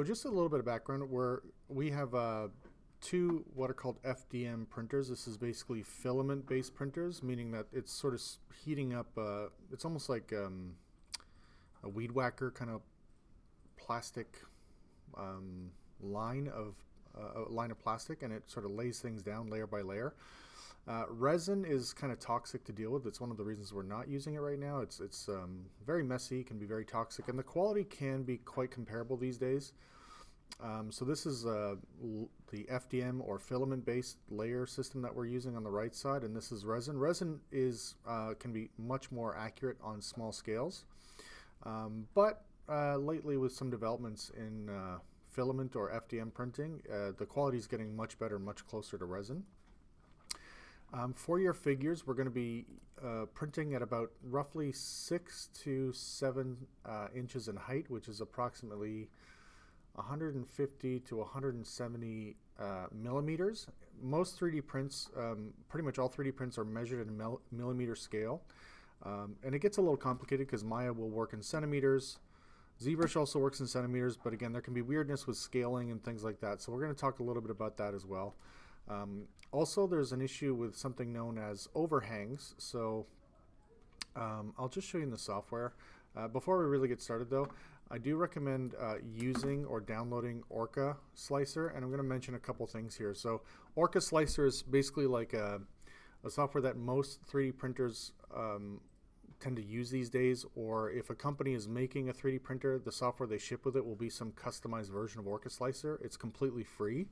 So just a little bit of background. We have two what are called FDM printers. This is basically filament-based printers, meaning that it's sort of heating up. It's almost like a weed whacker kind of plastic line of a line of plastic, and it sort of lays things down layer by layer. Resin is kind of toxic to deal with. It's one of the reasons we're not using it right now. It's very messy, can be very toxic, and the quality can be quite comparable these days. So this is the FDM or filament-based layer system that we're using on the right side, and this is resin. Resin is can be much more accurate on small scales, but lately with some developments in filament or FDM printing, the quality is getting much better, much closer to resin. For your figures, we're going to be printing at about roughly 6 to 7 inches in height, which is approximately 150 to 170 millimeters. Most 3D prints, pretty much all 3D prints are measured in millimeter scale. And it gets a little complicated because Maya will work in centimeters. ZBrush also works in centimeters, but again, there can be weirdness with scaling and things like that. So we're going to talk a little bit about that as well. Also, there's an issue with something known as overhangs. So I'll just show you in the software. Before we really get started though, I do recommend using or downloading Orca Slicer, and I'm going to mention a couple things here. So Orca Slicer is basically like a software that most 3D printers tend to use these days, or if a company is making a 3D printer, the software they ship with it will be some customized version of Orca Slicer. It's completely free.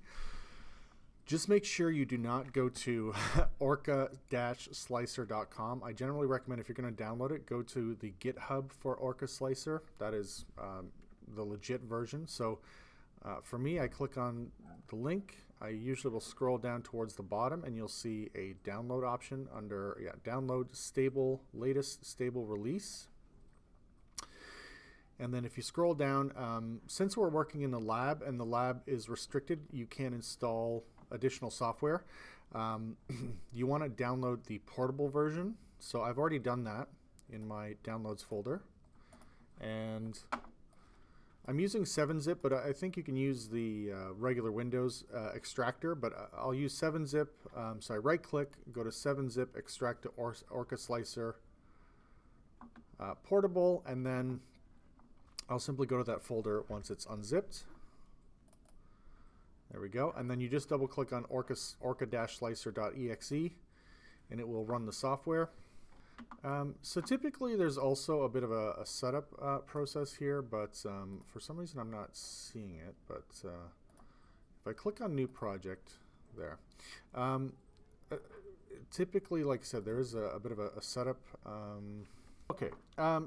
Just make sure you do not go to orca-slicer.com. I generally recommend, if you're going to download it, go to the GitHub for Orca Slicer. That is the legit version. So for me, I click on the link. I usually will scroll down towards the bottom, and you'll see a download option under download latest stable release. And then if you scroll down, since we're working in the lab and the lab is restricted, you can't install additional software. You want to download the portable version. So I've already done that in my downloads folder. And I'm using 7-zip, but I think you can use the regular Windows extractor, but I'll use 7-zip. So I right click, go to 7-zip, extract to Orca Slicer portable, and then I'll simply go to that folder once it's unzipped. There we go. And then you just double click on orca-slicer.exe and it will run the software. So typically there's also a bit of a setup process here, but for some reason I'm not seeing it. But if I click on new project there, typically, like I said, there is a bit of a setup. Okay,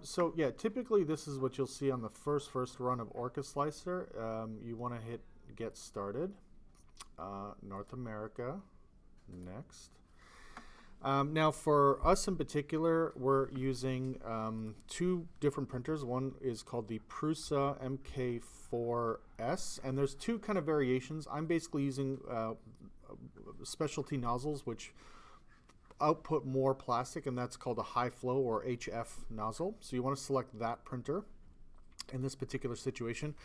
so yeah, typically this is what you'll see on the first run of Orca Slicer. You want to hit Get Started, North America, next. Now for us in particular, we're using two different printers. One is called the Prusa MK4S, and there's two kind of variations. I'm basically using specialty nozzles which output more plastic, and that's called a high flow or HF nozzle. So you want to select that printer in this particular situation.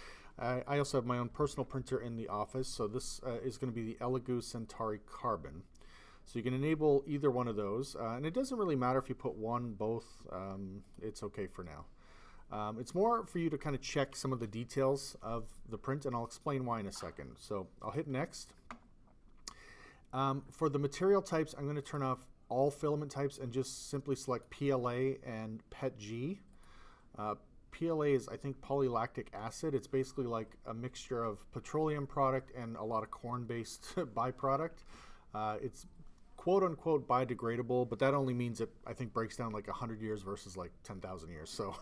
I also have my own personal printer in the office, so this is going to be the Elegoo Centauri Carbon. So you can enable either one of those, and it doesn't really matter if you put one, both, it's okay for now. It's more for you to kind of check some of the details of the print, and I'll explain why in a second. So I'll hit next. For the material types, I'm going to turn off all filament types and just simply select PLA and PETG. PLA is, I think, polylactic acid. It's basically like a mixture of petroleum product and a lot of corn-based byproduct. It's quote-unquote biodegradable, but that only means it, I think, breaks down like 100 years versus like 10,000 years. So,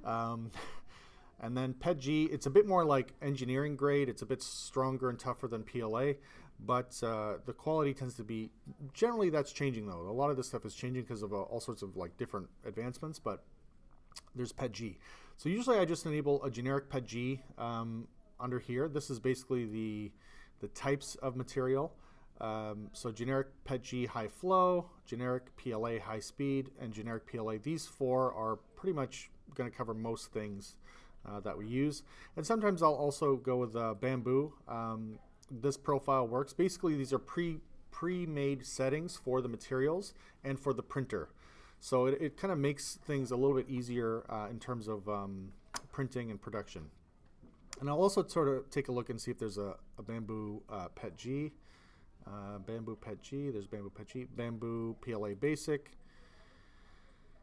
and then PETG, it's a bit more like engineering grade. It's a bit stronger and tougher than PLA, but the quality tends to be, generally that's changing though. A lot of this stuff is changing because of all sorts of like different advancements, but there's PETG. So usually I just enable a generic PETG under here. This is basically the types of material. So generic PETG high flow, generic PLA high speed, and generic PLA. These four are pretty much going to cover most things that we use. And sometimes I'll also go with Bamboo. This profile works. Basically, these are pre-made settings for the materials and for the printer. So it kind of makes things a little bit easier in terms of printing and production. And I'll also sort of take a look and see if there's a Bamboo PET G. Bamboo PET G, there's Bamboo PET G, Bamboo PLA Basic.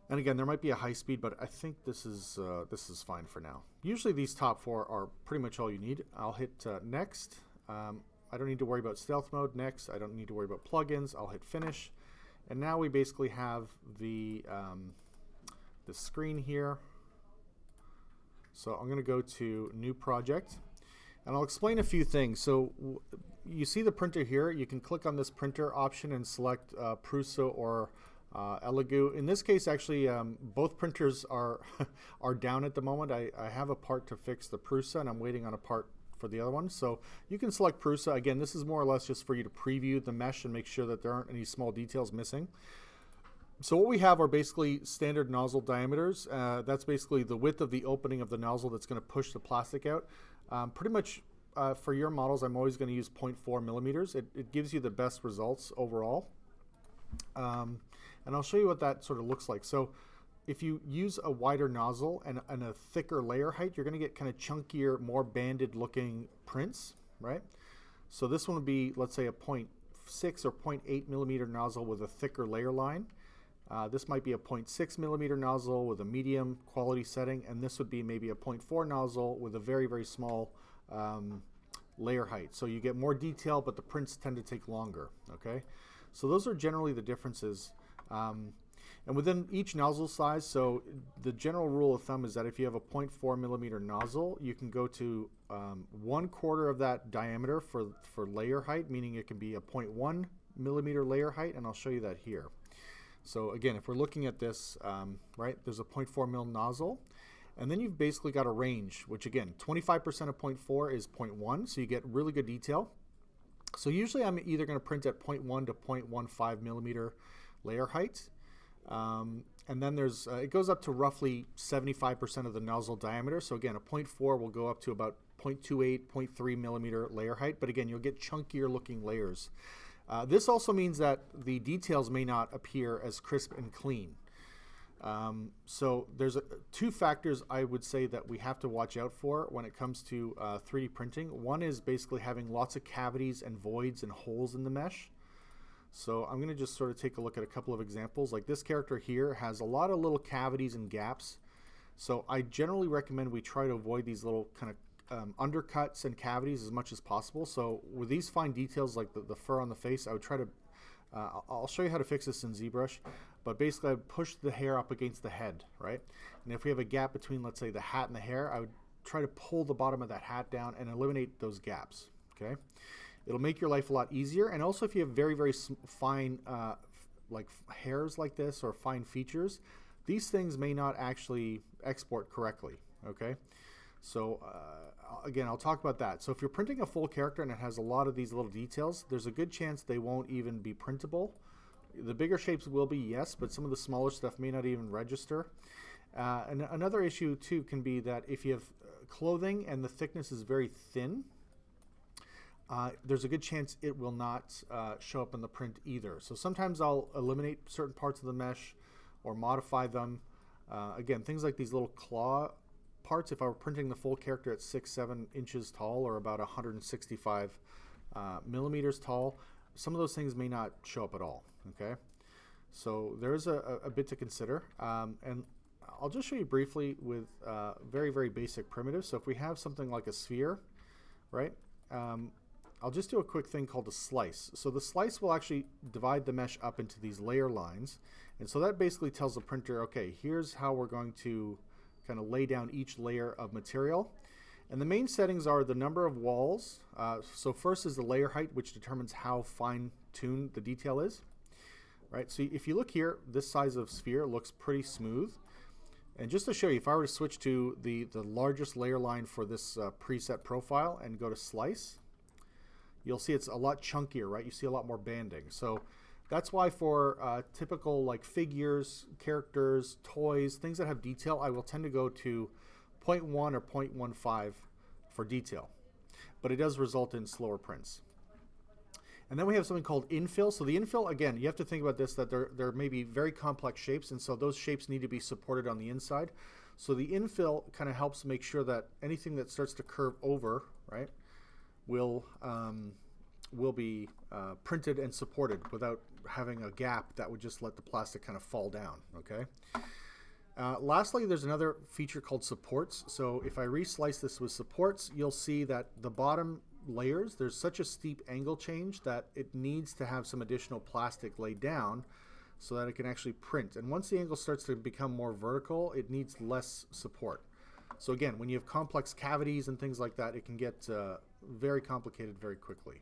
And again, there might be a high speed, but I think this is fine for now. Usually these top four are pretty much all you need. I'll hit next. I don't need to worry about stealth mode. Next, I don't need to worry about plugins. I'll hit finish. And now we basically have the screen here. So I'm going to go to new project, and I'll explain a few things. So you see the printer here. You can click on this printer option and select Prusa or Elegoo. In this case, actually, both printers are are down at the moment. I have a part to fix the Prusa, and I'm waiting on a part for the other one. So you can select Prusa. Again, this is more or less just for you to preview the mesh and make sure that there aren't any small details missing. So what we have are basically standard nozzle diameters. That's basically the width of the opening of the nozzle that's going to push the plastic out. Pretty much for your models, I'm always going to use 0.4 millimeters. It gives you the best results overall. And I'll show you what that sort of looks like. So if you use a wider nozzle and a thicker layer height, you're going to get kind of chunkier, more banded looking prints, right? So this one would be, let's say, a 0.6 or 0.8 millimeter nozzle with a thicker layer line. This might be a 0.6 millimeter nozzle with a medium quality setting, and this would be maybe a 0.4 nozzle with a very, very small layer height. So you get more detail, but the prints tend to take longer, okay? So those are generally the differences. And within each nozzle size, so the general rule of thumb is that if you have a 0.4 millimeter nozzle, you can go to 1/4 of that diameter for layer height, meaning it can be a 0.1 millimeter layer height, and I'll show you that here. So again, if we're looking at this, right, there's a 0.4 mil nozzle, and then you've basically got a range, which again, 25% of 0.4 is 0.1, so you get really good detail. So usually I'm either going to print at 0.1 to 0.15 millimeter layer height. And then there's, it goes up to roughly 75% of the nozzle diameter. So again, a 0.4 will go up to about 0.28, 0.3 millimeter layer height, but again, you'll get chunkier looking layers. This also means that the details may not appear as crisp and clean. So there's two factors I would say that we have to watch out for when it comes to 3D printing. One is basically having lots of cavities and voids and holes in the mesh. So I'm going to just sort of take a look at a couple of examples. Like this character here has a lot of little cavities and gaps. So I generally recommend we try to avoid these little kind of undercuts and cavities as much as possible. So with these fine details like the fur on the face, I would try to, I'll show you how to fix this in ZBrush, but basically I would push the hair up against the head, right? And if we have a gap between, let's say, the hat and the hair, I would try to pull the bottom of that hat down and eliminate those gaps, okay? It'll make your life a lot easier. And also if you have very, very fine like hairs like this or fine features, these things may not actually export correctly, okay? So again, I'll talk about that. So if you're printing a full character and it has a lot of these little details, there's a good chance they won't even be printable. The bigger shapes will be, yes, but some of the smaller stuff may not even register. And another issue too can be that if you have clothing and the thickness is very thin, there's a good chance it will not show up in the print either. So sometimes I'll eliminate certain parts of the mesh or modify them. Again, things like these little claw parts, if I were printing the full character at 6-7 inches tall or about 165 millimeters tall, some of those things may not show up at all, okay? So there's a bit to consider. And I'll just show you briefly with very, very basic primitives. So if we have something like a sphere, right? I'll just do a quick thing called a slice. So the slice will actually divide the mesh up into these layer lines. And so that basically tells the printer, okay, here's how we're going to kind of lay down each layer of material. And the main settings are the number of walls. So first is the layer height, which determines how fine-tuned the detail is. Right, so if you look here, this size of sphere looks pretty smooth. And just to show you, if I were to switch to the largest layer line for this preset profile and go to slice, you'll see it's a lot chunkier, right? You see a lot more banding. So that's why for typical like figures, characters, toys, things that have detail, I will tend to go to 0.1 or 0.15 for detail, but it does result in slower prints. And then we have something called infill. So the infill, again, you have to think about this, that there may be very complex shapes, and so those shapes need to be supported on the inside. So the infill kind of helps make sure that anything that starts to curve over, right, will be printed and supported without having a gap that would just let the plastic kind of fall down, okay? Lastly, there's another feature called supports. So if I reslice this with supports, you'll see that the bottom layers, there's such a steep angle change that it needs to have some additional plastic laid down so that it can actually print. And once the angle starts to become more vertical, it needs less support. So again, when you have complex cavities and things like that, it can get very complicated very quickly.